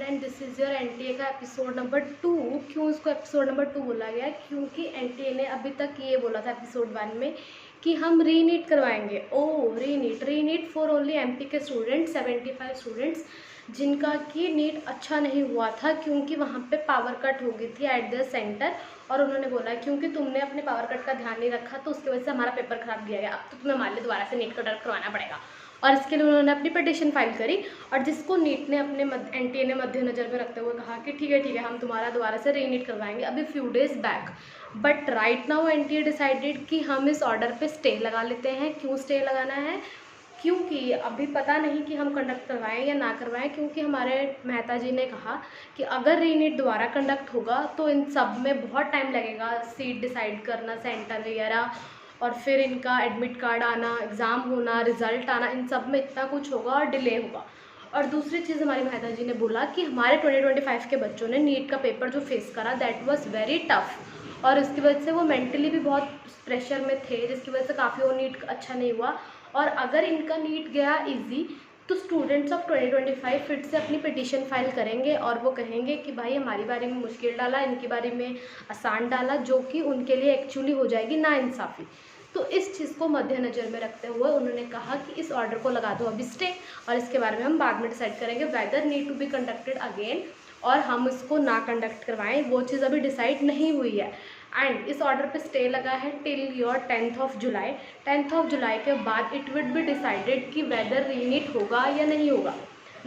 And this is your NTA का episode number 2। क्यों इसको एपिसोड नंबर 2 बोला गया? क्योंकि एनटीए ने अभी तक ये बोला था एपिसोड 1 में कि हम रीनीट करवाएंगे। रीनीट फॉर ओनली एमपी के स्टूडेंट्स, 75 स्टूडेंट्स जिनका कि नीट अच्छा नहीं हुआ था क्योंकि वहाँ पे पावर कट हो गई थी एट द सेंटर। और उन्होंने बोला क्योंकि तुमने अपने पावर कट का ध्यान नहीं रखा तो उसकी वजह से हमारा पेपर खराब दिया गया, अब तो तुम्हें हमारे लिए दोबारा से नीट कंडक्ट करवाना पड़ेगा। और इसके लिए उन्होंने अपनी पिटीशन फाइल करी और जिसको नीट ने अपने एनटीए ने मद्देनजर में रखते हुए कहा कि ठीक है हम तुम्हारा दोबारा से रीनीट करवाएंगे अभी few days back. But right now NTA decided कि हम इस ऑर्डर पे स्टे लगा लेते हैं। क्यों स्टे लगाना है? क्योंकि अभी पता नहीं कि हम कंडक्ट करवाएं या ना करवाएं, क्योंकि हमारे मेहता जी ने कहा कि अगर रीनीट दोबारा कंडक्ट होगा तो इन सब में बहुत टाइम लगेगा, सीट डिसाइड करना, सेंटर वगैरह, और फिर इनका एडमिट कार्ड आना, एग्ज़ाम होना, रिज़ल्ट आना, इन सब में इतना कुछ होगा और डिले होगा। और दूसरी चीज़ हमारे मेहता जी ने बोला कि हमारे 2025 के बच्चों ने नीट का पेपर जो फेस करा दैट वाज वेरी टफ़ और इसकी वजह से वो मेंटली भी बहुत प्रेशर में थे, जिसकी वजह से काफ़ी वो नीट अच्छा नहीं हुआ। और अगर इनका नीट गया इजी तो स्टूडेंट्स ऑफ 2025 फिर से अपनी पिटीशन फाइल करेंगे और वो कहेंगे कि भाई हमारी बारे में मुश्किल डाला, इनकी बारे में आसान डाला, जो कि उनके लिए एक्चुअली हो जाएगी नाइंसाफ़ी। तो इस चीज़ को मद्देनज़र में रखते हुए उन्होंने कहा कि इस ऑर्डर को लगा दो अभी स्टे, और इसके बारे में हम बाद में डिसाइड करेंगे whether need to be conducted again और हम इसको ना कंडक्ट करवाएं, वो चीज़ अभी डिसाइड नहीं हुई है। एंड इस ऑर्डर पे स्टे लगा है till your 10th of July. 10th of July के बाद इट विल बी डिसाइडेड कि वेदर रीनीट होगा या नहीं होगा।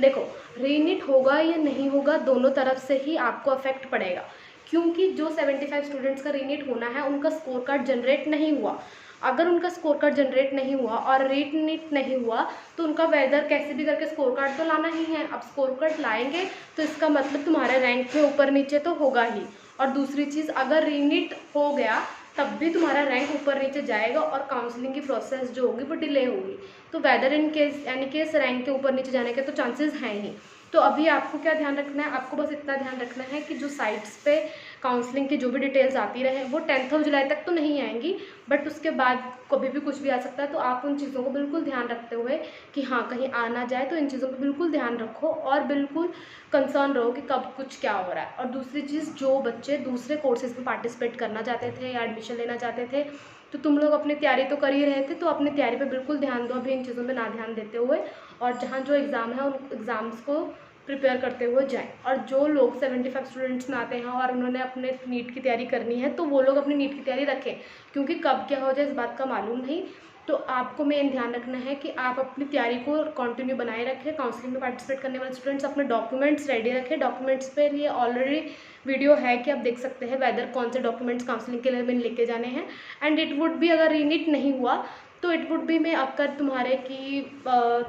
देखो, रीनीट होगा या नहीं होगा दोनों तरफ से ही आपको अफेक्ट पड़ेगा, क्योंकि जो 75 स्टूडेंट्स का रीनीट होना है उनका स्कोर कार्ड जनरेट नहीं हुआ। अगर उनका स्कोर कार्ड जनरेट नहीं हुआ और रीनीट नहीं हुआ तो उनका वेदर कैसे भी करके स्कोर कार्ड तो लाना ही है। अब स्कोर कार्ड लाएंगे तो इसका मतलब तुम्हारे रैंक में ऊपर नीचे तो होगा ही, और दूसरी चीज़ अगर रीनीट हो गया तब भी तुम्हारा रैंक ऊपर नीचे जाएगा और काउंसलिंग की प्रोसेस जो होगी वो डिले होगी। तो वेदर इन केस यानी कि इस रैंक के ऊपर नीचे जाने के तो चांसेस हैं ही। तो अभी आपको क्या ध्यान रखना है? आपको बस इतना ध्यान रखना है कि जो साइट्स पे काउंसलिंग की जो भी डिटेल्स आती रहे वो 10th ऑफ जुलाई तक तो नहीं आएंगी, बट उसके बाद कभी भी कुछ भी आ सकता है। तो आप उन चीज़ों को बिल्कुल ध्यान रखते हुए कि हाँ कहीं आ ना जाए, तो इन चीज़ों को बिल्कुल ध्यान रखो और बिल्कुल कंसर्न रहो कि कब कुछ क्या हो रहा है। और दूसरी चीज़, जो बच्चे दूसरे कोर्सेज़ में पार्टिसिपेट करना चाहते थे या एडमिशन लेना चाहते थे तो तुम लोग अपनी तैयारी तो कर ही रहे थे, तो अपनी तैयारी पे बिल्कुल ध्यान दो, अभी इन चीज़ों में ना ध्यान देते हुए, और जहाँ जो एग्ज़ाम है उन एग्ज़ाम्स को प्रिपेयर करते हुए जाएं। और जो लोग 75 स्टूडेंट्स में आते हैं और उन्होंने अपने नीट की तैयारी करनी है तो वो लोग अपनी नीट की तैयारी रखें, क्योंकि कब क्या हो जाए इस बात का मालूम नहीं। तो आपको मेन ध्यान रखना है कि आप अपनी तैयारी को कंटिन्यू बनाए रखें। काउंसलिंग में पार्टिसिपेट करने वाले स्टूडेंट्स अपने डॉक्यूमेंट्स रेडी रखें। डॉक्यूमेंट्स पे ये ऑलरेडी वीडियो है कि आप देख सकते हैं वेदर कौन से डॉक्यूमेंट्स काउंसलिंग के लिए मैंने लेके जाने हैं। एंड इट वुड भी, अगर रीनीट नहीं हुआ तो इट वुड भी में अक्कर तुम्हारे की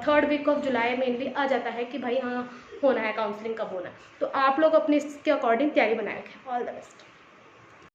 3rd वीक ऑफ जुलाई मेनली आ जाता है कि भाई हाँ होना है, काउंसलिंग कब होना है। तो आप लोग अपने इसके अकॉर्डिंग तैयारी बनाए रखें। All the best.